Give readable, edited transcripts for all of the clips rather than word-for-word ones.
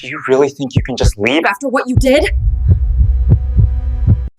Do you really think you can just leave After what you did?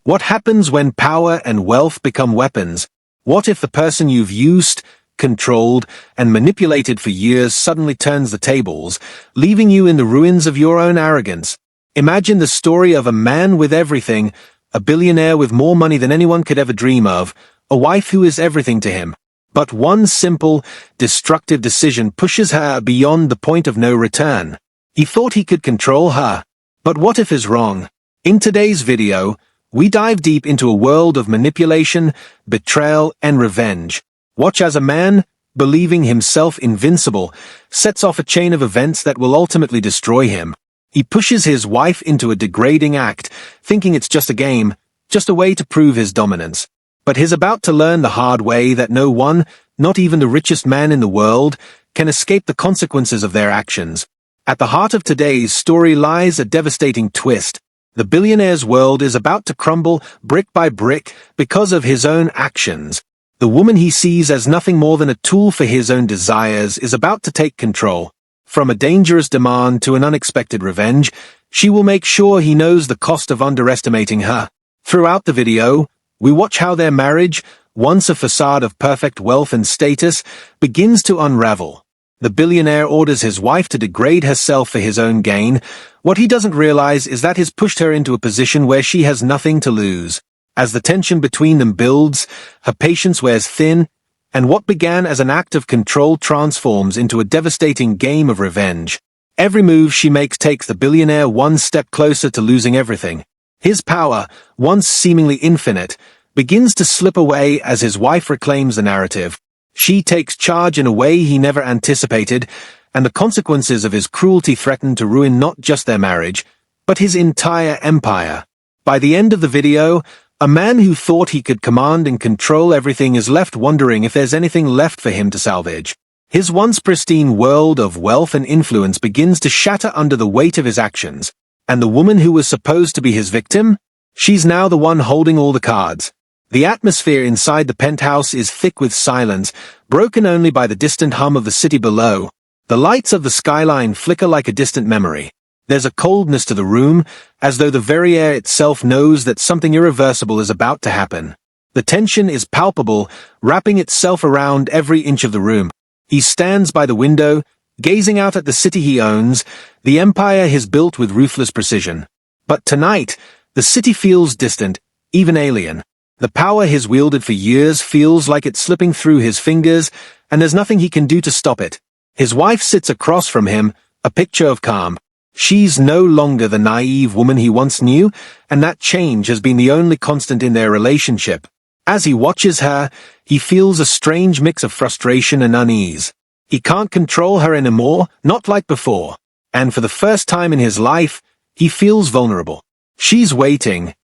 What happens when power and wealth become weapons? What if the person you've used, controlled, and manipulated for years suddenly turns the tables, leaving you in the ruins of your own arrogance? Imagine the story of a man with everything, a billionaire with more money than anyone could ever dream of, a wife who is everything to him. But one simple, destructive decision pushes her beyond the point of no return. He thought he could control her. But what if is wrong? In today's video, we dive deep into a world of manipulation, betrayal, and revenge. Watch as a man, believing himself invincible, sets off a chain of events that will ultimately destroy him. He pushes his wife into a degrading act, thinking it's just a game, just a way to prove his dominance. But he's about to learn the hard way that no one, not even the richest man in the world, can escape the consequences of their actions. At the heart of today's story lies a devastating twist. The billionaire's world is about to crumble brick by brick because of his own actions. The woman he sees as nothing more than a tool for his own desires is about to take control. From a dangerous demand to an unexpected revenge, she will make sure he knows the cost of underestimating her. Throughout the video, we watch how their marriage, once a facade of perfect wealth and status, begins to unravel. The billionaire orders his wife to degrade herself for his own gain. What he doesn't realize is that he's pushed her into a position where she has nothing to lose. As the tension between them builds, her patience wears thin, and what began as an act of control transforms into a devastating game of revenge. Every move she makes takes the billionaire one step closer to losing everything. His power, once seemingly infinite, begins to slip away as his wife reclaims the narrative. She takes charge in a way he never anticipated, and the consequences of his cruelty threaten to ruin not just their marriage, but his entire empire. By the end of the video, a man who thought he could command and control everything is left wondering if there's anything left for him to salvage. His once pristine world of wealth and influence begins to shatter under the weight of his actions. And the woman who was supposed to be his victim? She's now the one holding all the cards. The atmosphere inside the penthouse is thick with silence, broken only by the distant hum of the city below. The lights of the skyline flicker like a distant memory. There's a coldness to the room, as though the very air itself knows that something irreversible is about to happen. The tension is palpable, wrapping itself around every inch of the room. He stands by the window, gazing out at the city he owns, the empire he's built with ruthless precision. But tonight, the city feels distant, even alien. The power he's wielded for years feels like it's slipping through his fingers, and there's nothing he can do to stop it. His wife sits across from him, a picture of calm. She's no longer the naive woman he once knew, and that change has been the only constant in their relationship. As he watches her, he feels a strange mix of frustration and unease. He can't control her anymore, not like before. And for the first time in his life, he feels vulnerable. She's waiting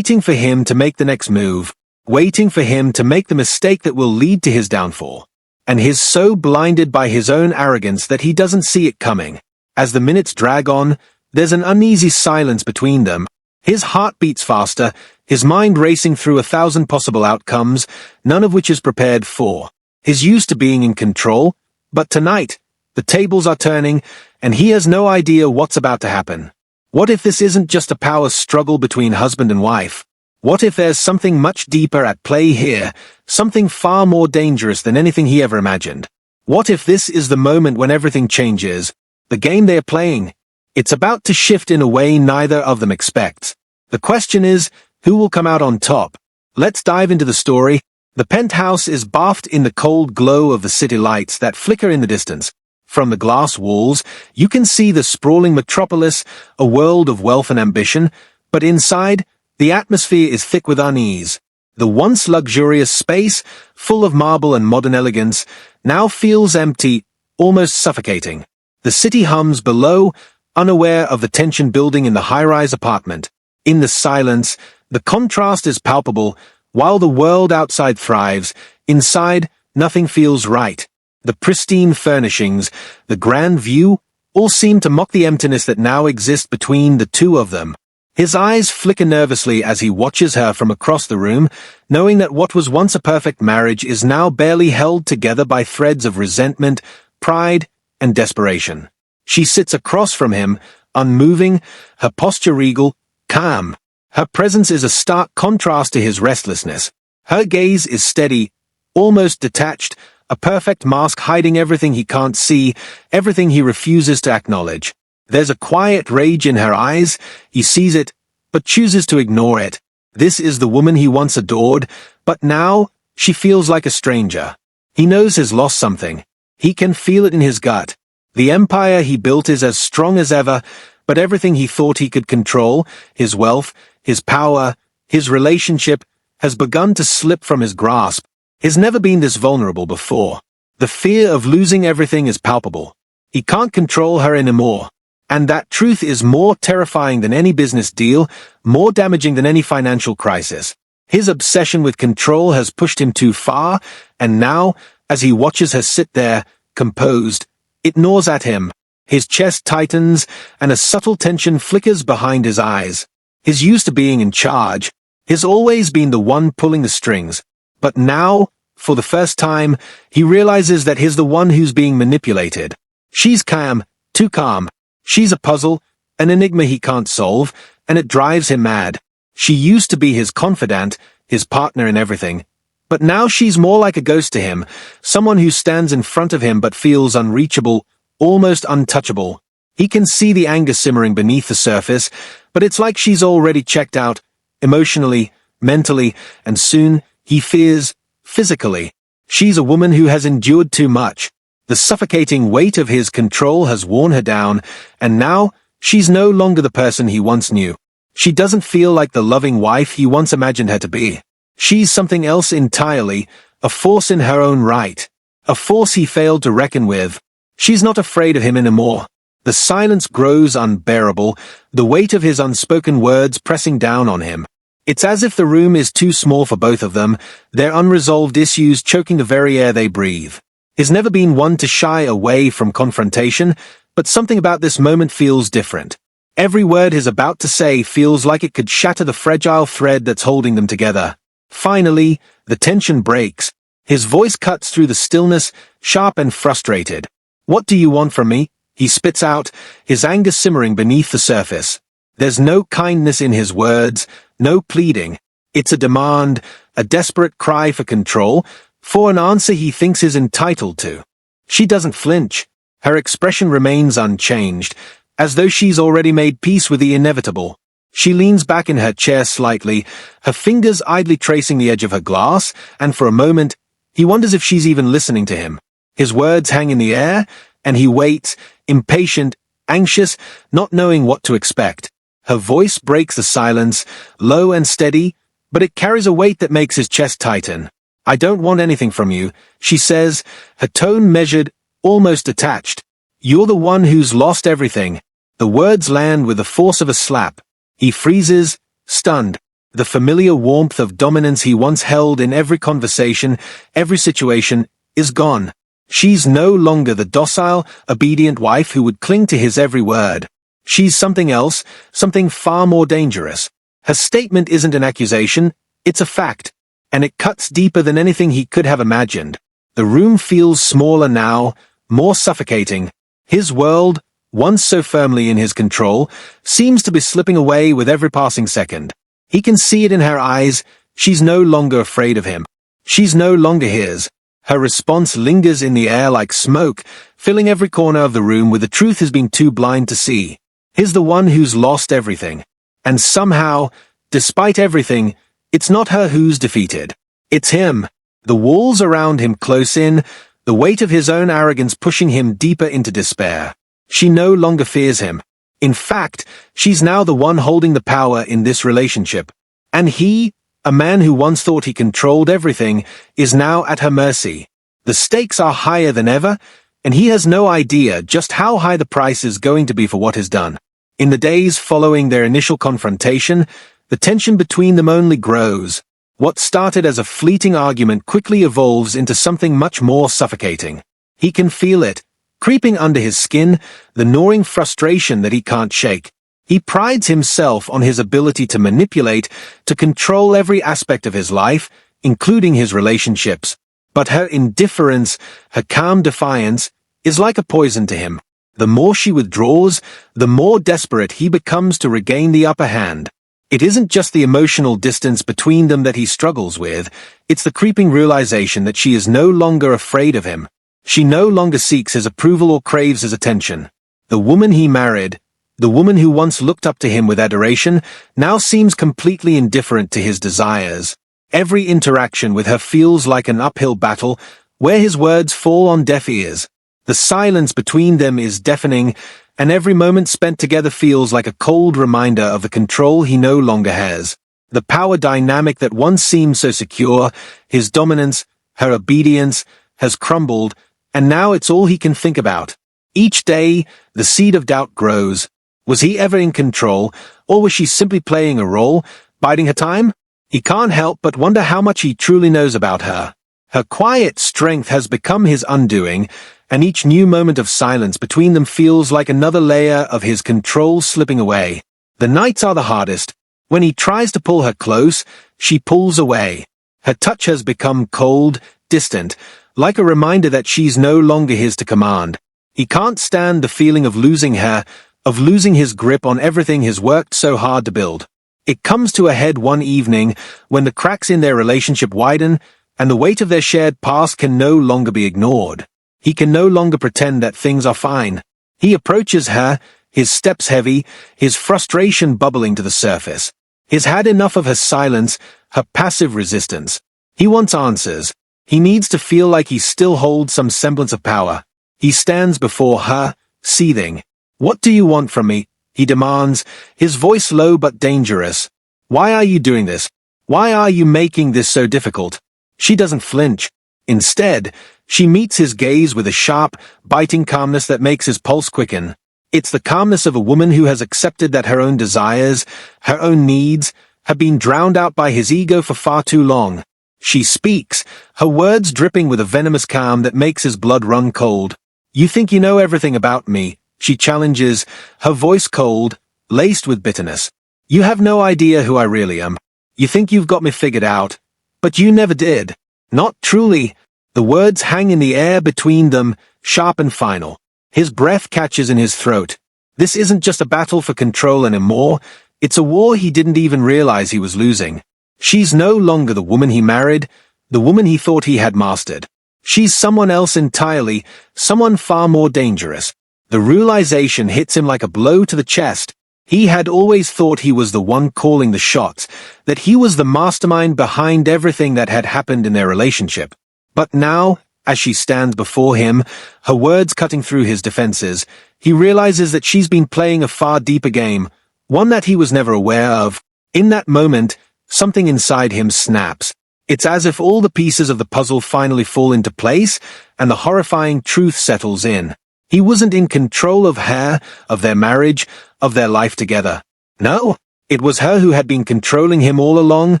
for him to make the next move, waiting for him to make the mistake that will lead to his downfall. And he's so blinded by his own arrogance that he doesn't see it coming. As the minutes drag on, there's an uneasy silence between them. His heart beats faster, his mind racing through 1,000 possible outcomes, none of which is prepared for. He's used to being in control, but tonight, the tables are turning, and he has no idea what's about to happen. What if this isn't just a power struggle between husband and wife? What if there's something much deeper at play here, something far more dangerous than anything he ever imagined? What if this is the moment when everything changes? The game they're playing, it's about to shift in a way neither of them expects. The question is, who will come out on top? Let's dive into the story. The penthouse is bathed in the cold glow of the city lights that flicker in the distance. From the glass walls, you can see the sprawling metropolis, a world of wealth and ambition, but inside, the atmosphere is thick with unease. The once luxurious space, full of marble and modern elegance, now feels empty, almost suffocating. The city hums below, unaware of the tension building in the high-rise apartment. In the silence, the contrast is palpable. While the world outside thrives, inside, nothing feels right. The pristine furnishings, the grand view, all seem to mock the emptiness that now exists between the two of them. His eyes flicker nervously as he watches her from across the room, knowing that what was once a perfect marriage is now barely held together by threads of resentment, pride, and desperation. She sits across from him, unmoving, her posture regal, calm. Her presence is a stark contrast to his restlessness. Her gaze is steady, almost detached, a perfect mask hiding everything he can't see, everything he refuses to acknowledge. There's a quiet rage in her eyes. He sees it, but chooses to ignore it. This is the woman he once adored, but now she feels like a stranger. He knows he's lost something. He can feel it in his gut. The empire he built is as strong as ever, but everything he thought he could control, his wealth, his power, his relationship, has begun to slip from his grasp. He's never been this vulnerable before. The fear of losing everything is palpable. He can't control her anymore. And that truth is more terrifying than any business deal, more damaging than any financial crisis. His obsession with control has pushed him too far, and now, as he watches her sit there, composed, it gnaws at him. His chest tightens, and a subtle tension flickers behind his eyes. He's used to being in charge. He's always been the one pulling the strings. But now, for the first time, he realizes that he's the one who's being manipulated. She's calm, too calm. She's a puzzle, an enigma he can't solve, and it drives him mad. She used to be his confidant, his partner in everything. But now she's more like a ghost to him, someone who stands in front of him but feels unreachable, almost untouchable. He can see the anger simmering beneath the surface, but it's like she's already checked out, emotionally, mentally, and soon, he fears, physically. She's a woman who has endured too much. The suffocating weight of his control has worn her down, and now, she's no longer the person he once knew. She doesn't feel like the loving wife he once imagined her to be. She's something else entirely, a force in her own right. A force he failed to reckon with. She's not afraid of him anymore. The silence grows unbearable, the weight of his unspoken words pressing down on him. It's as if the room is too small for both of them, their unresolved issues choking the very air they breathe. He's never been one to shy away from confrontation, but something about this moment feels different. Every word he's about to say feels like it could shatter the fragile thread that's holding them together. Finally, the tension breaks. His voice cuts through the stillness, sharp and frustrated. "What do you want from me?" he spits out, his anger simmering beneath the surface. There's no kindness in his words, no pleading. It's a demand, a desperate cry for control, for an answer he thinks is entitled to. She doesn't flinch. Her expression remains unchanged, as though she's already made peace with the inevitable. She leans back in her chair slightly, her fingers idly tracing the edge of her glass, and for a moment, he wonders if she's even listening to him. His words hang in the air, and he waits, impatient, anxious, not knowing what to expect. Her voice breaks the silence, low and steady, but it carries a weight that makes his chest tighten. "I don't want anything from you," she says, her tone measured, almost detached. "You're the one who's lost everything." The words land with the force of a slap. He freezes, stunned. The familiar warmth of dominance he once held in every conversation, every situation, is gone. She's no longer the docile, obedient wife who would cling to his every word. She's something else, something far more dangerous. Her statement isn't an accusation, it's a fact. And it cuts deeper than anything he could have imagined. The room feels smaller now, more suffocating. His world, once so firmly in his control, seems to be slipping away with every passing second. He can see it in her eyes. She's no longer afraid of him. She's no longer his. Her response lingers in the air like smoke, filling every corner of the room with the truth he's been too blind to see. He's the one who's lost everything. And somehow, despite everything, it's not her who's defeated. It's him. The walls around him close in, the weight of his own arrogance pushing him deeper into despair. She no longer fears him. In fact, she's now the one holding the power in this relationship. And he, a man who once thought he controlled everything, is now at her mercy. The stakes are higher than ever, and he has no idea just how high the price is going to be for what he's done. In the days following their initial confrontation, the tension between them only grows. What started as a fleeting argument quickly evolves into something much more suffocating. He can feel it, creeping under his skin, the gnawing frustration that he can't shake. He prides himself on his ability to manipulate, to control every aspect of his life, including his relationships. But her indifference, her calm defiance, is like a poison to him. The more she withdraws, the more desperate he becomes to regain the upper hand. It isn't just the emotional distance between them that he struggles with, it's the creeping realization that she is no longer afraid of him. She no longer seeks his approval or craves his attention. The woman he married, the woman who once looked up to him with adoration, now seems completely indifferent to his desires. Every interaction with her feels like an uphill battle, where his words fall on deaf ears. The silence between them is deafening, and every moment spent together feels like a cold reminder of the control he no longer has. The power dynamic that once seemed so secure, his dominance, her obedience, has crumbled, and now it's all he can think about. Each day, the seed of doubt grows. Was he ever in control, or was she simply playing a role, biding her time? He can't help but wonder how much he truly knows about her. Her quiet strength has become his undoing, and each new moment of silence between them feels like another layer of his control slipping away. The nights are the hardest. When he tries to pull her close, she pulls away. Her touch has become cold, distant, like a reminder that she's no longer his to command. He can't stand the feeling of losing her, of losing his grip on everything he's worked so hard to build. It comes to a head one evening when the cracks in their relationship widen and the weight of their shared past can no longer be ignored. He can no longer pretend that things are fine. He approaches her, his steps heavy, his frustration bubbling to the surface. He's had enough of her silence, her passive resistance. He wants answers. He needs to feel like he still holds some semblance of power. He stands before her, seething. "What do you want from me?" he demands, his voice low but dangerous. "Why are you doing this? Why are you making this so difficult?" She doesn't flinch. Instead, she meets his gaze with a sharp, biting calmness that makes his pulse quicken. It's the calmness of a woman who has accepted that her own desires, her own needs, have been drowned out by his ego for far too long. She speaks, her words dripping with a venomous calm that makes his blood run cold. "You think you know everything about me," she challenges, her voice cold, laced with bitterness. "You have no idea who I really am. You think you've got me figured out. But you never did. Not truly." The words hang in the air between them, sharp and final. His breath catches in his throat. This isn't just a battle for control anymore, it's a war he didn't even realize he was losing. She's no longer the woman he married, the woman he thought he had mastered. She's someone else entirely, someone far more dangerous. The realization hits him like a blow to the chest. He had always thought he was the one calling the shots, that he was the mastermind behind everything that had happened in their relationship. But now, as she stands before him, her words cutting through his defenses, he realizes that she's been playing a far deeper game, one that he was never aware of. In that moment, something inside him snaps. It's as if all the pieces of the puzzle finally fall into place, and the horrifying truth settles in. He wasn't in control of her, of their marriage, of their life together. No, it was her who had been controlling him all along,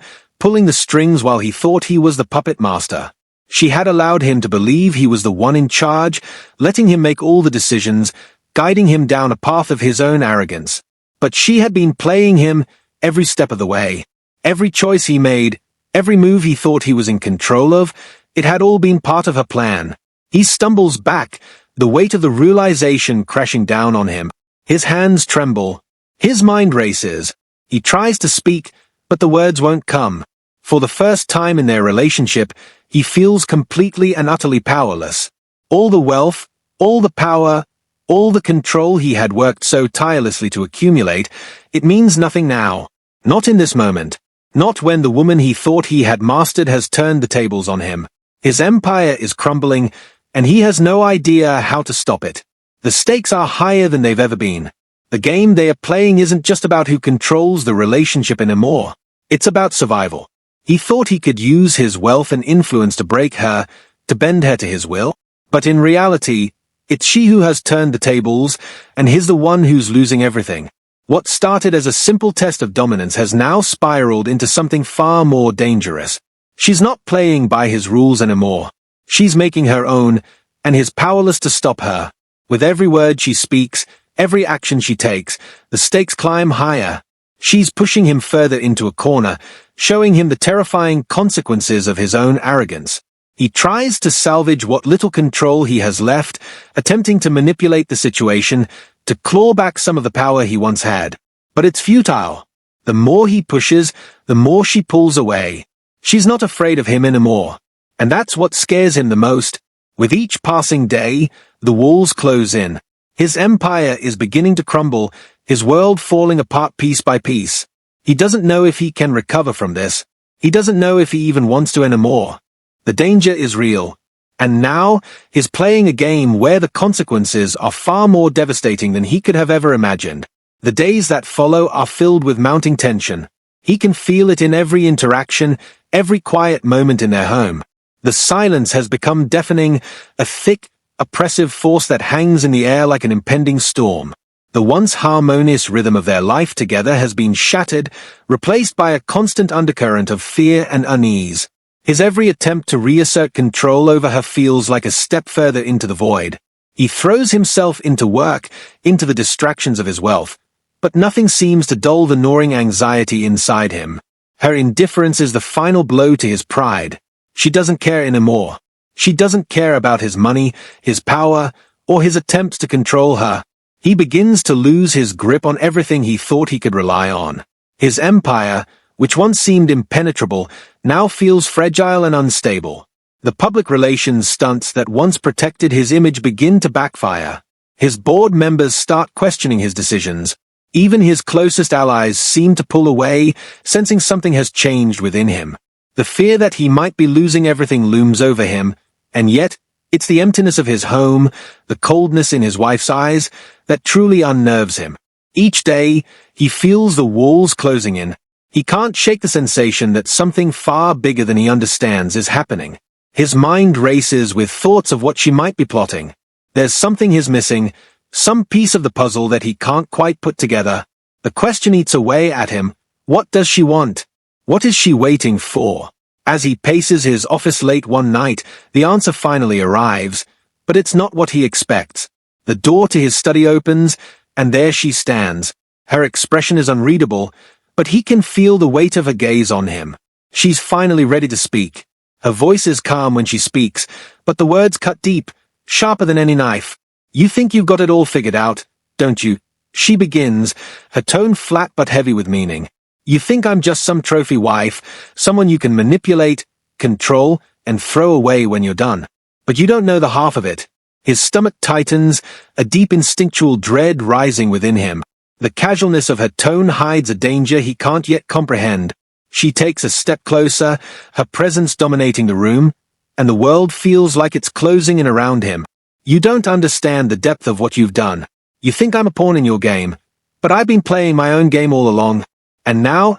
pulling the strings while he thought he was the puppet master. She had allowed him to believe he was the one in charge, letting him make all the decisions, guiding him down a path of his own arrogance. But she had been playing him every step of the way. Every choice he made, every move he thought he was in control of, it had all been part of her plan. He stumbles back, the weight of the realization crashing down on him. His hands tremble. His mind races. He tries to speak, but the words won't come. For the first time in their relationship, he feels completely and utterly powerless. All the wealth, all the power, all the control he had worked so tirelessly to accumulate, it means nothing now. Not in this moment. Not when the woman he thought he had mastered has turned the tables on him. His empire is crumbling, and he has no idea how to stop it. The stakes are higher than they've ever been. The game they are playing isn't just about who controls the relationship anymore. It's about survival. He thought he could use his wealth and influence to break her, to bend her to his will. But in reality, it's she who has turned the tables, and he's the one who's losing everything. What started as a simple test of dominance has now spiraled into something far more dangerous. She's not playing by his rules anymore. She's making her own, and he's powerless to stop her. With every word she speaks, every action she takes, the stakes climb higher. She's pushing him further into a corner, showing him the terrifying consequences of his own arrogance. He tries to salvage what little control he has left, attempting to manipulate the situation, to claw back some of the power he once had. But it's futile. The more he pushes, the more she pulls away. She's not afraid of him anymore. And that's what scares him the most. With each passing day, the walls close in. His empire is beginning to crumble, his world falling apart piece by piece. He doesn't know if he can recover from this. He doesn't know if he even wants to anymore. The danger is real. And now, he's playing a game where the consequences are far more devastating than he could have ever imagined. The days that follow are filled with mounting tension. He can feel it in every interaction, every quiet moment in their home. The silence has become deafening, a thick, oppressive force that hangs in the air like an impending storm. The once harmonious rhythm of their life together has been shattered, replaced by a constant undercurrent of fear and unease. His every attempt to reassert control over her feels like a step further into the void. He throws himself into work, into the distractions of his wealth, but nothing seems to dull the gnawing anxiety inside him. Her indifference is the final blow to his pride. She doesn't care anymore. She doesn't care about his money, his power, or his attempts to control her. He begins to lose his grip on everything he thought he could rely on. His empire, which once seemed impenetrable, now feels fragile and unstable. The public relations stunts that once protected his image begin to backfire. His board members start questioning his decisions. Even his closest allies seem to pull away, sensing something has changed within him. The fear that he might be losing everything looms over him, and yet, it's the emptiness of his home, the coldness in his wife's eyes, that truly unnerves him. Each day, he feels the walls closing in. He can't shake the sensation that something far bigger than he understands is happening. His mind races with thoughts of what she might be plotting. There's something he's missing, some piece of the puzzle that he can't quite put together. The question eats away at him. What does she want? What is she waiting for? As he paces his office late one night, the answer finally arrives, but it's not what he expects. The door to his study opens, and there she stands. Her expression is unreadable, but he can feel the weight of her gaze on him. She's finally ready to speak. Her voice is calm when she speaks, but the words cut deep, sharper than any knife. You think you've got it all figured out, don't you? She begins, her tone flat but heavy with meaning. You think I'm just some trophy wife, someone you can manipulate, control, and throw away when you're done. But you don't know the half of it. His stomach tightens, a deep instinctual dread rising within him. The casualness of her tone hides a danger he can't yet comprehend. She takes a step closer, her presence dominating the room, and the world feels like it's closing in around him. You don't understand the depth of what you've done. You think I'm a pawn in your game, but I've been playing my own game all along. And now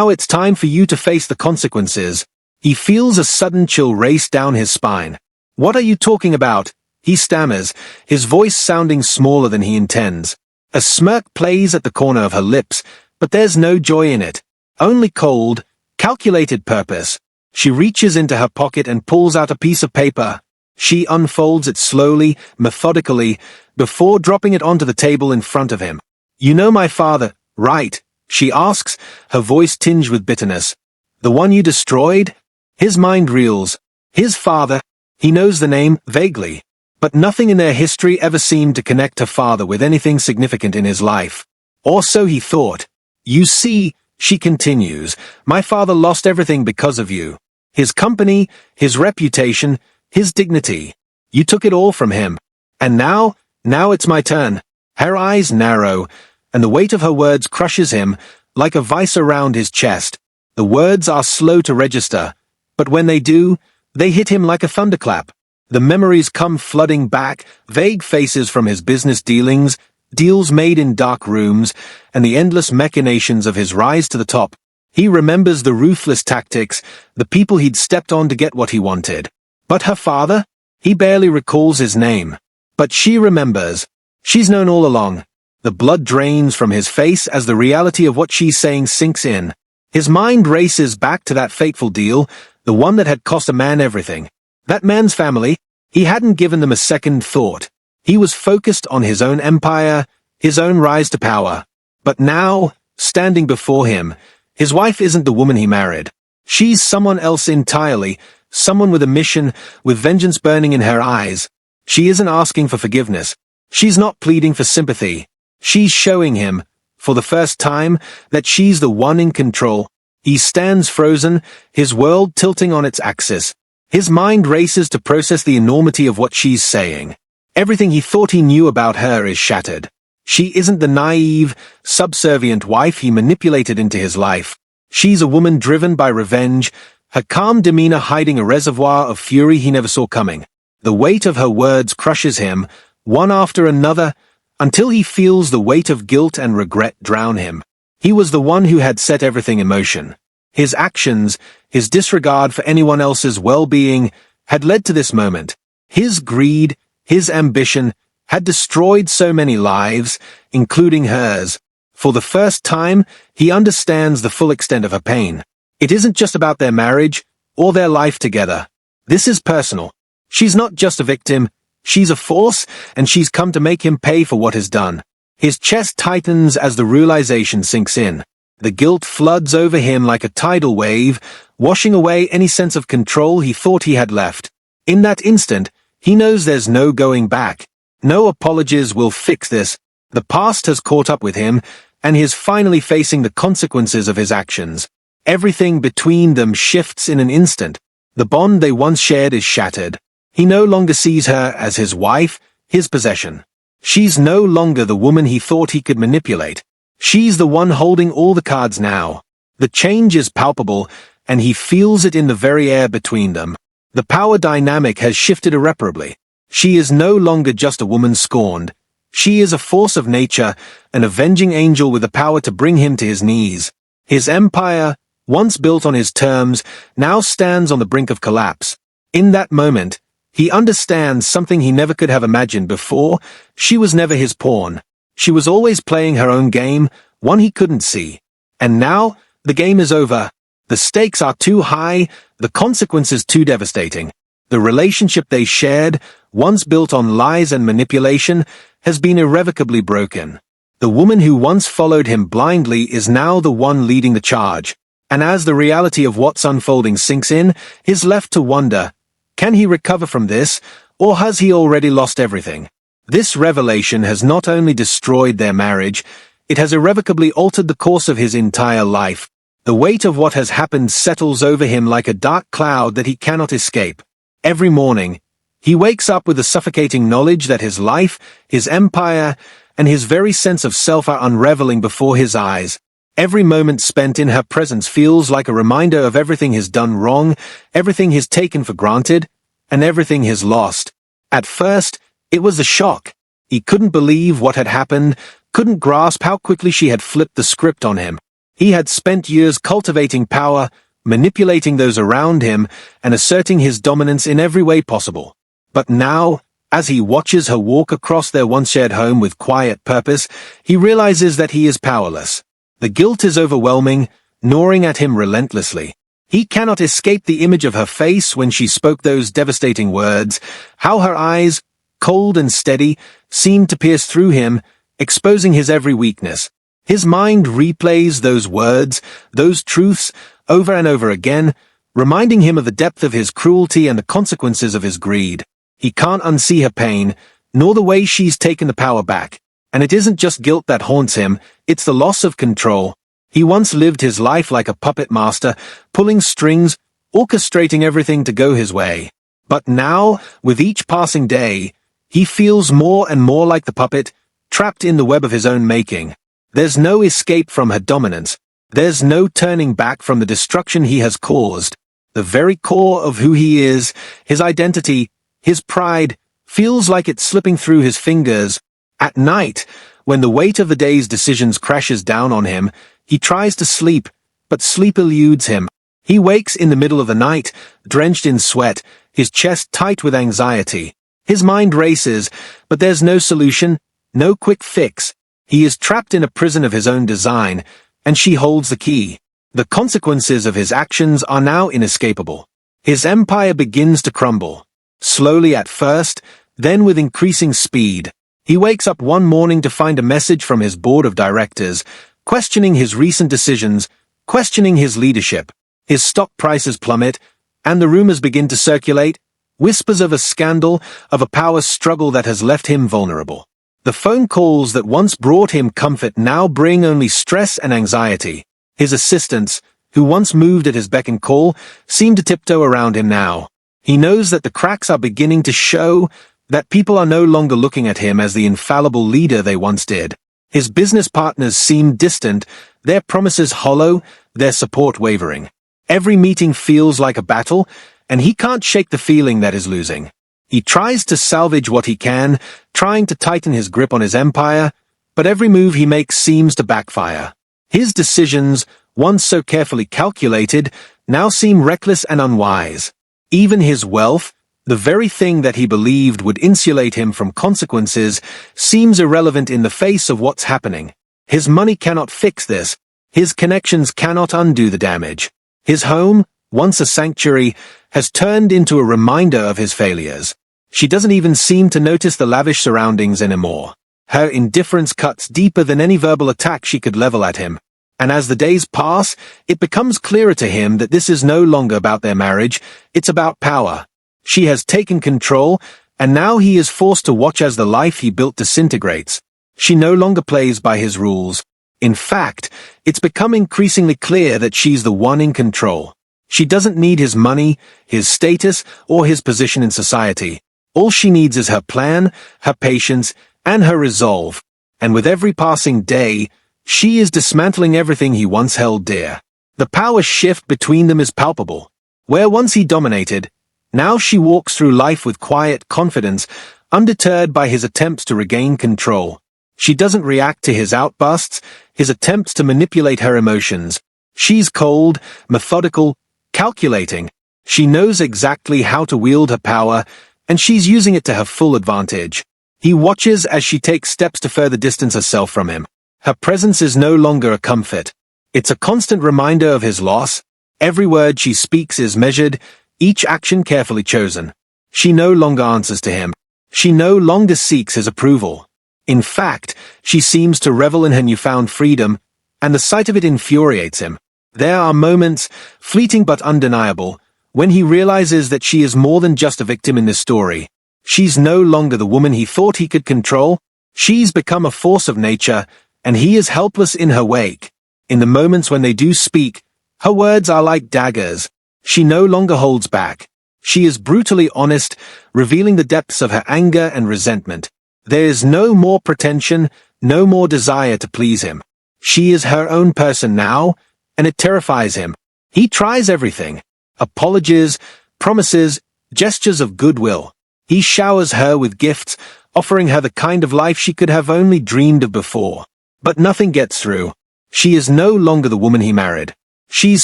it's time for you to face the consequences. He feels a sudden chill race down his spine. What are you talking about? He stammers, his voice sounding smaller than he intends. A smirk plays at the corner of her lips, but there's no joy in it. Only cold, calculated purpose. She reaches into her pocket and pulls out a piece of paper. She unfolds it slowly, methodically, before dropping it onto the table in front of him. You know my father, right? She asks, her voice tinged with bitterness. The one you destroyed? His mind reels. His father. He knows the name, vaguely. But nothing in their history ever seemed to connect her father with anything significant in his life. Or so he thought. You see, she continues, my father lost everything because of you. His company, his reputation, his dignity. You took it all from him. And now it's my turn. Her eyes narrow, and the weight of her words crushes him, like a vice around his chest. The words are slow to register, but when they do, they hit him like a thunderclap. The memories come flooding back, vague faces from his business dealings, deals made in dark rooms, and the endless machinations of his rise to the top. He remembers the ruthless tactics, the people he'd stepped on to get what he wanted. But her father? He barely recalls his name. But she remembers. She's known all along. The blood drains from his face as the reality of what she's saying sinks in. His mind races back to that fateful deal, the one that had cost a man everything. That man's family, he hadn't given them a second thought. He was focused on his own empire, his own rise to power. But now, standing before him, his wife isn't the woman he married. She's someone else entirely, someone with a mission, with vengeance burning in her eyes. She isn't asking for forgiveness. She's not pleading for sympathy. She's showing him, for the first time, that she's the one in control. He stands frozen, his world tilting on its axis. His mind races to process the enormity of what she's saying. Everything he thought he knew about her is shattered. She isn't the naive, subservient wife he manipulated into his life. She's a woman driven by revenge, her calm demeanor hiding a reservoir of fury he never saw coming. The weight of her words crushes him, one after another, until he feels the weight of guilt and regret drown him. He was the one who had set everything in motion. His actions, his disregard for anyone else's well-being, had led to this moment. His greed, his ambition, had destroyed so many lives, including hers. For the first time, he understands the full extent of her pain. It isn't just about their marriage, or their life together. This is personal. She's not just a victim, she's a force, and she's come to make him pay for what is done. His chest tightens as the realization sinks in. The guilt floods over him like a tidal wave, washing away any sense of control he thought he had left. In that instant, he knows there's no going back. No apologies will fix this. The past has caught up with him, and he is finally facing the consequences of his actions. Everything between them shifts in an instant. The bond they once shared is shattered. He no longer sees her as his wife, his possession. She's no longer the woman he thought he could manipulate. She's the one holding all the cards now. The change is palpable, and he feels it in the very air between them. The power dynamic has shifted irreparably. She is no longer just a woman scorned. She is a force of nature, an avenging angel with the power to bring him to his knees. His empire, once built on his terms, now stands on the brink of collapse. In that moment, he understands something he never could have imagined before. She was never his pawn. She was always playing her own game, one he couldn't see. And now, the game is over. The stakes are too high, the consequences too devastating. The relationship they shared, once built on lies and manipulation, has been irrevocably broken. The woman who once followed him blindly is now the one leading the charge. And as the reality of what's unfolding sinks in, he's left to wonder, can he recover from this, or has he already lost everything? This revelation has not only destroyed their marriage, it has irrevocably altered the course of his entire life. The weight of what has happened settles over him like a dark cloud that he cannot escape. Every morning, he wakes up with the suffocating knowledge that his life, his empire, and his very sense of self are unraveling before his eyes. Every moment spent in her presence feels like a reminder of everything he's done wrong, everything he's taken for granted, and everything he's lost. At first, it was a shock. He couldn't believe what had happened, couldn't grasp how quickly she had flipped the script on him. He had spent years cultivating power, manipulating those around him, and asserting his dominance in every way possible. But now, as he watches her walk across their once-shared home with quiet purpose, he realizes that he is powerless. The guilt is overwhelming, gnawing at him relentlessly. He cannot escape the image of her face when she spoke those devastating words, how her eyes, cold and steady, seemed to pierce through him, exposing his every weakness. His mind replays those words, those truths, over and over again, reminding him of the depth of his cruelty and the consequences of his greed. He can't unsee her pain, nor the way she's taken the power back. And it isn't just guilt that haunts him, it's the loss of control. He once lived his life like a puppet master, pulling strings, orchestrating everything to go his way. But now, with each passing day, he feels more and more like the puppet, trapped in the web of his own making. There's no escape from her dominance. There's no turning back from the destruction he has caused. The very core of who he is, his identity, his pride, feels like it's slipping through his fingers. At night, when the weight of the day's decisions crashes down on him, he tries to sleep, but sleep eludes him. He wakes in the middle of the night, drenched in sweat, his chest tight with anxiety. His mind races, but there's no solution, no quick fix. He is trapped in a prison of his own design, and she holds the key. The consequences of his actions are now inescapable. His empire begins to crumble. Slowly at first, then with increasing speed. He wakes up one morning to find a message from his board of directors, questioning his recent decisions, questioning his leadership. His stock prices plummet, and the rumors begin to circulate, whispers of a scandal, of a power struggle that has left him vulnerable. The phone calls that once brought him comfort now bring only stress and anxiety. His assistants, who once moved at his beck and call, seem to tiptoe around him now. He knows that the cracks are beginning to show, that people are no longer looking at him as the infallible leader they once did. His business partners seem distant, their promises hollow, their support wavering. Every meeting feels like a battle, and he can't shake the feeling that is losing. He tries to salvage what he can, trying to tighten his grip on his empire, but every move he makes seems to backfire. His decisions, once so carefully calculated, now seem reckless and unwise. Even his wealth, the very thing that he believed would insulate him from consequences, seems irrelevant in the face of what's happening. His money cannot fix this. His connections cannot undo the damage. His home, once a sanctuary, has turned into a reminder of his failures. She doesn't even seem to notice the lavish surroundings anymore. Her indifference cuts deeper than any verbal attack she could level at him. And as the days pass, it becomes clearer to him that this is no longer about their marriage, it's about power. She has taken control, and now he is forced to watch as the life he built disintegrates. She no longer plays by his rules. In fact, it's become increasingly clear that she's the one in control. She doesn't need his money, his status, or his position in society. All she needs is her plan, her patience, and her resolve. And with every passing day, she is dismantling everything he once held dear. The power shift between them is palpable. Where once he dominated, now she walks through life with quiet confidence, undeterred by his attempts to regain control. She doesn't react to his outbursts, his attempts to manipulate her emotions. She's cold, methodical, calculating. She knows exactly how to wield her power, and she's using it to her full advantage. He watches as she takes steps to further distance herself from him. Her presence is no longer a comfort. It's a constant reminder of his loss. Every word she speaks is measured, each action carefully chosen. She no longer answers to him. She no longer seeks his approval. In fact, she seems to revel in her newfound freedom, and the sight of it infuriates him. There are moments, fleeting but undeniable, when he realizes that she is more than just a victim in this story. She's no longer the woman he thought he could control. She's become a force of nature, and he is helpless in her wake. In the moments when they do speak, her words are like daggers. She no longer holds back. She is brutally honest, revealing the depths of her anger and resentment. There is no more pretension, no more desire to please him. She is her own person now, and it terrifies him. He tries everything. Apologies, promises, gestures of goodwill. He showers her with gifts, offering her the kind of life she could have only dreamed of before. But nothing gets through. She is no longer the woman he married. She's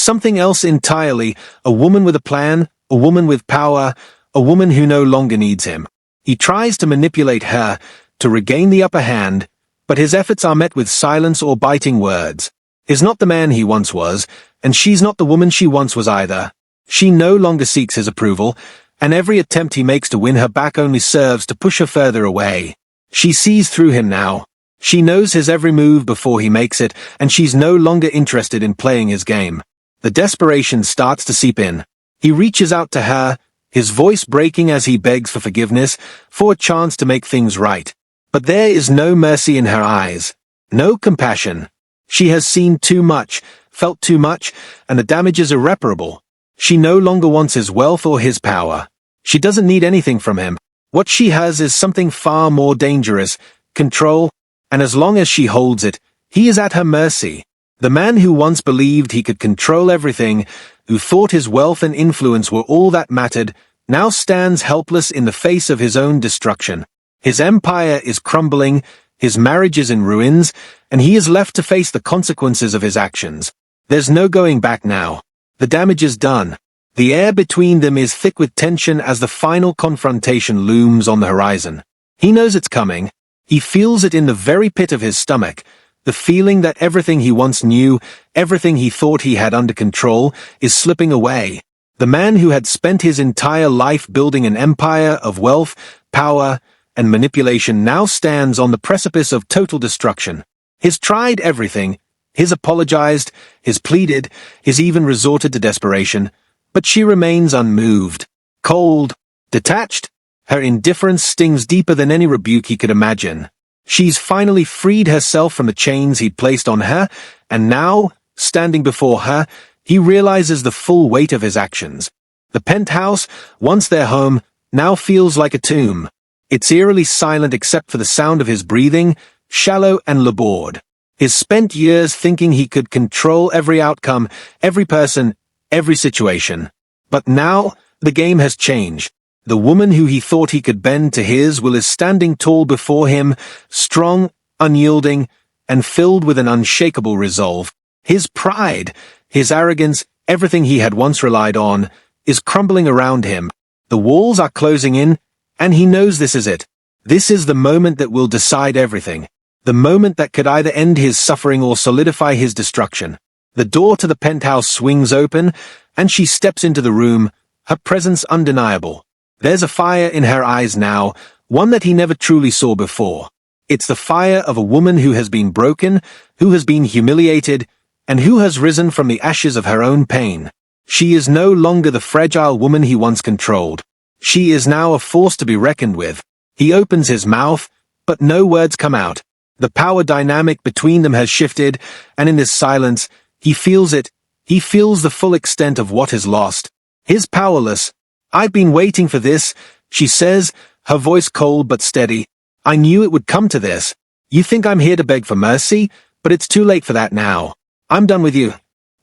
something else entirely, a woman with a plan, a woman with power, a woman who no longer needs him. He tries to manipulate her, to regain the upper hand, but his efforts are met with silence or biting words. He's not the man he once was, and she's not the woman she once was either. She no longer seeks his approval, and every attempt he makes to win her back only serves to push her further away. She sees through him now. She knows his every move before he makes it, and she's no longer interested in playing his game. The desperation starts to seep in. He reaches out to her, his voice breaking as he begs for forgiveness, for a chance to make things right. But there is no mercy in her eyes, no compassion. She has seen too much, felt too much, and the damage is irreparable. She no longer wants his wealth or his power. She doesn't need anything from him. What she has is something far more dangerous, control, and as long as she holds it, he is at her mercy. The man who once believed he could control everything, who thought his wealth and influence were all that mattered, now stands helpless in the face of his own destruction. His empire is crumbling, his marriage is in ruins, and he is left to face the consequences of his actions. There's no going back now. The damage is done. The air between them is thick with tension as the final confrontation looms on the horizon. He knows it's coming. He feels it in the very pit of his stomach, the feeling that everything he once knew, everything he thought he had under control, is slipping away. The man who had spent his entire life building an empire of wealth, power, and manipulation now stands on the precipice of total destruction. He's tried everything. His apologized, his pleaded, his even resorted to desperation, but she remains unmoved, cold, detached. Her indifference stings deeper than any rebuke he could imagine. She's finally freed herself from the chains he'd placed on her, and now, standing before her, he realizes the full weight of his actions. The penthouse, once their home, now feels like a tomb. It's eerily silent except for the sound of his breathing, shallow and labored. His spent years thinking he could control every outcome, every person, every situation. But now, the game has changed. The woman who he thought he could bend to his will is standing tall before him, strong, unyielding, and filled with an unshakable resolve. His pride, his arrogance, everything he had once relied on, is crumbling around him. The walls are closing in, and he knows this is it. This is the moment that will decide everything. The moment that could either end his suffering or solidify his destruction. The door to the penthouse swings open, and she steps into the room, her presence undeniable. There's a fire in her eyes now, one that he never truly saw before. It's the fire of a woman who has been broken, who has been humiliated, and who has risen from the ashes of her own pain. She is no longer the fragile woman he once controlled. She is now a force to be reckoned with. He opens his mouth, but no words come out. The power dynamic between them has shifted, and in this silence, he feels it. He feels the full extent of what is lost. He's powerless. "I've been waiting for this," she says, her voice cold but steady. "I knew it would come to this. You think I'm here to beg for mercy, but it's too late for that now. I'm done with you."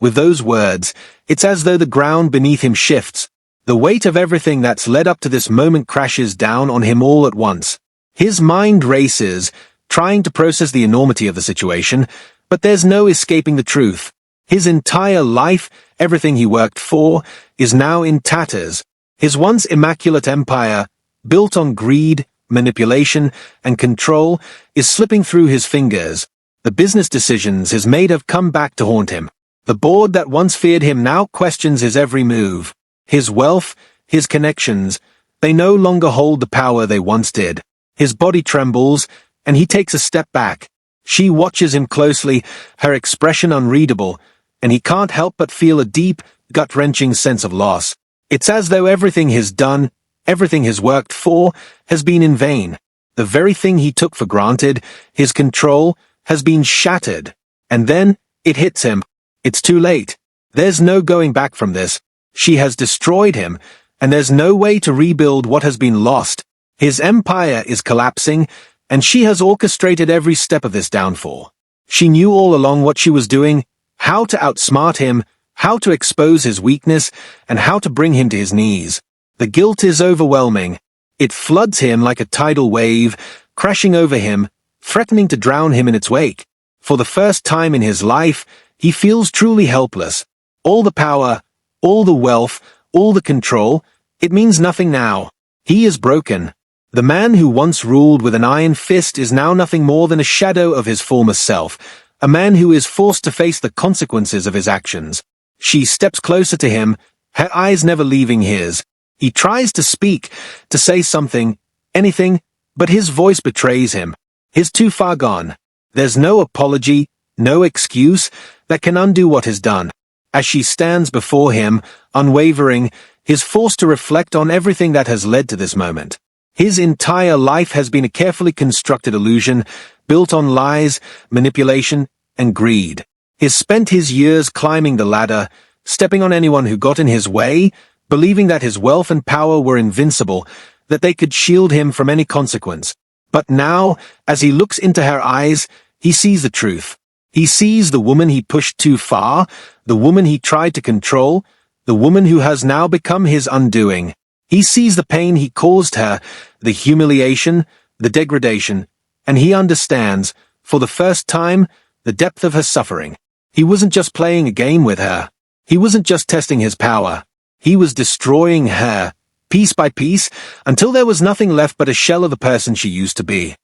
With those words, it's as though the ground beneath him shifts. The weight of everything that's led up to this moment crashes down on him all at once. His mind races, trying to process the enormity of the situation, but there's no escaping the truth. His entire life, everything he worked for, is now in tatters. His once immaculate empire, built on greed, manipulation, and control, is slipping through his fingers. The business decisions he's made have come back to haunt him. The board that once feared him now questions his every move. His wealth, his connections, they no longer hold the power they once did. His body trembles, and he takes a step back. She watches him closely, her expression unreadable, and he can't help but feel a deep, gut-wrenching sense of loss. It's as though everything he's done, everything he's worked for, has been in vain. The very thing he took for granted, his control, has been shattered. And then, it hits him. It's too late. There's no going back from this. She has destroyed him, and there's no way to rebuild what has been lost. His empire is collapsing, and she has orchestrated every step of this downfall. She knew all along what she was doing, how to outsmart him, how to expose his weakness, and how to bring him to his knees. The guilt is overwhelming. It floods him like a tidal wave, crashing over him, threatening to drown him in its wake. For the first time in his life, he feels truly helpless. All the power, all the wealth, all the control, it means nothing now. He is broken. The man who once ruled with an iron fist is now nothing more than a shadow of his former self, a man who is forced to face the consequences of his actions. She steps closer to him, her eyes never leaving his. He tries to speak, to say something, anything, but his voice betrays him. He's too far gone. There's no apology, no excuse, that can undo what is done. As she stands before him, unwavering, he's forced to reflect on everything that has led to this moment. His entire life has been a carefully constructed illusion, built on lies, manipulation, and greed. He's spent his years climbing the ladder, stepping on anyone who got in his way, believing that his wealth and power were invincible, that they could shield him from any consequence. But now, as he looks into her eyes, he sees the truth. He sees the woman he pushed too far, the woman he tried to control, the woman who has now become his undoing. He sees the pain he caused her, the humiliation, the degradation, and he understands, for the first time, the depth of her suffering. He wasn't just playing a game with her. He wasn't just testing his power. He was destroying her, piece by piece, until there was nothing left but a shell of the person she used to be.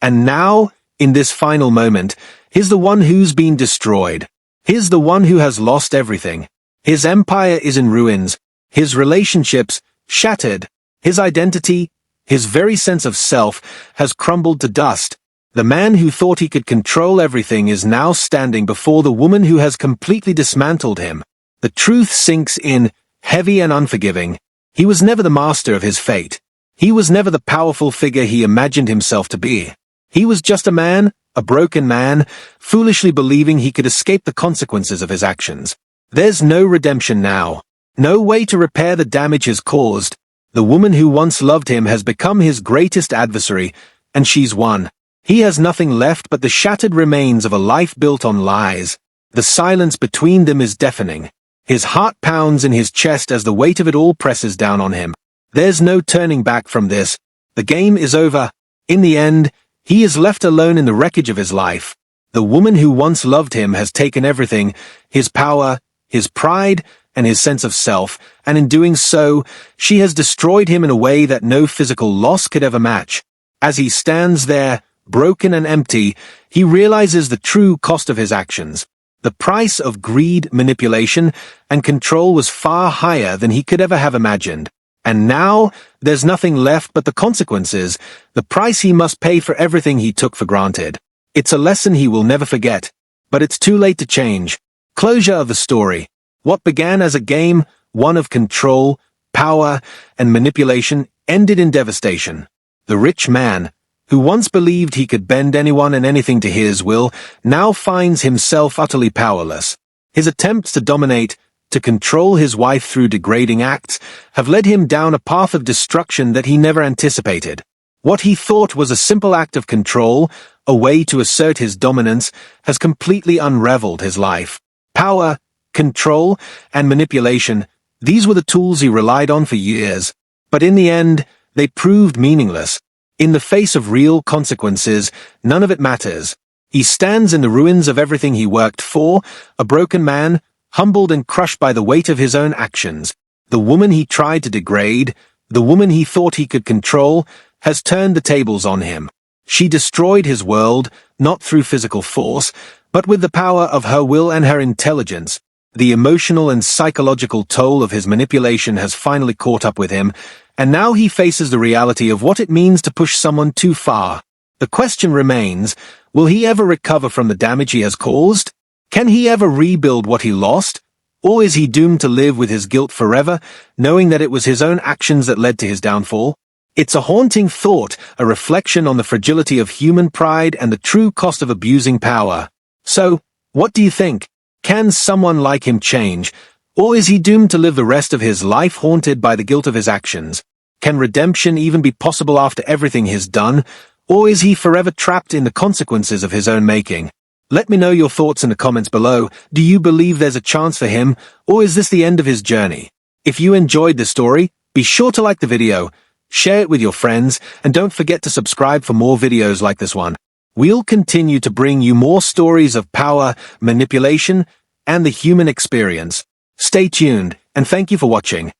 And now, in this final moment, he's the one who's been destroyed. He's the one who has lost everything. His empire is in ruins, his relationships shattered, his identity, his very sense of self, has crumbled to dust. The man who thought he could control everything is now standing before the woman who has completely dismantled him. The truth sinks in, heavy and unforgiving. He was never the master of his fate. He was never the powerful figure he imagined himself to be. He was just a man, a broken man, foolishly believing he could escape the consequences of his actions. There's no redemption now. No way to repair the damage he's caused. The woman who once loved him has become his greatest adversary, and she's won. He has nothing left but the shattered remains of a life built on lies. The silence between them is deafening. His heart pounds in his chest as the weight of it all presses down on him. There's no turning back from this. The game is over. In the end, he is left alone in the wreckage of his life. The woman who once loved him has taken everything, his power, his pride, and his sense of self, and in doing so, she has destroyed him in a way that no physical loss could ever match. As he stands there, broken and empty, he realizes the true cost of his actions. The price of greed, manipulation, and control was far higher than he could ever have imagined. And now, there's nothing left but the consequences, the price he must pay for everything he took for granted. It's a lesson he will never forget, but it's too late to change. Closure of the story. What began as a game, one of control, power, and manipulation, ended in devastation. The rich man, who once believed he could bend anyone and anything to his will, now finds himself utterly powerless. His attempts to dominate, to control his wife through degrading acts, have led him down a path of destruction that he never anticipated. What he thought was a simple act of control, a way to assert his dominance, has completely unraveled his life. Power, control, and manipulation, these were the tools he relied on for years. But in the end, they proved meaningless. In the face of real consequences, none of it matters. He stands in the ruins of everything he worked for, a broken man, humbled and crushed by the weight of his own actions. The woman he tried to degrade, the woman he thought he could control, has turned the tables on him. She destroyed his world, not through physical force, but with the power of her will and her intelligence. The emotional and psychological toll of his manipulation has finally caught up with him, and now he faces the reality of what it means to push someone too far. The question remains, will he ever recover from the damage he has caused? Can he ever rebuild what he lost? Or is he doomed to live with his guilt forever, knowing that it was his own actions that led to his downfall? It's a haunting thought, a reflection on the fragility of human pride and the true cost of abusing power. So, what do you think? Can someone like him change? Or is he doomed to live the rest of his life haunted by the guilt of his actions? Can redemption even be possible after everything he's done? Or is he forever trapped in the consequences of his own making? Let me know your thoughts in the comments below. Do you believe there's a chance for him, or is this the end of his journey? If you enjoyed the story, be sure to like the video, share it with your friends, and don't forget to subscribe for more videos like this one. We'll continue to bring you more stories of power, manipulation, and the human experience. Stay tuned, and thank you for watching.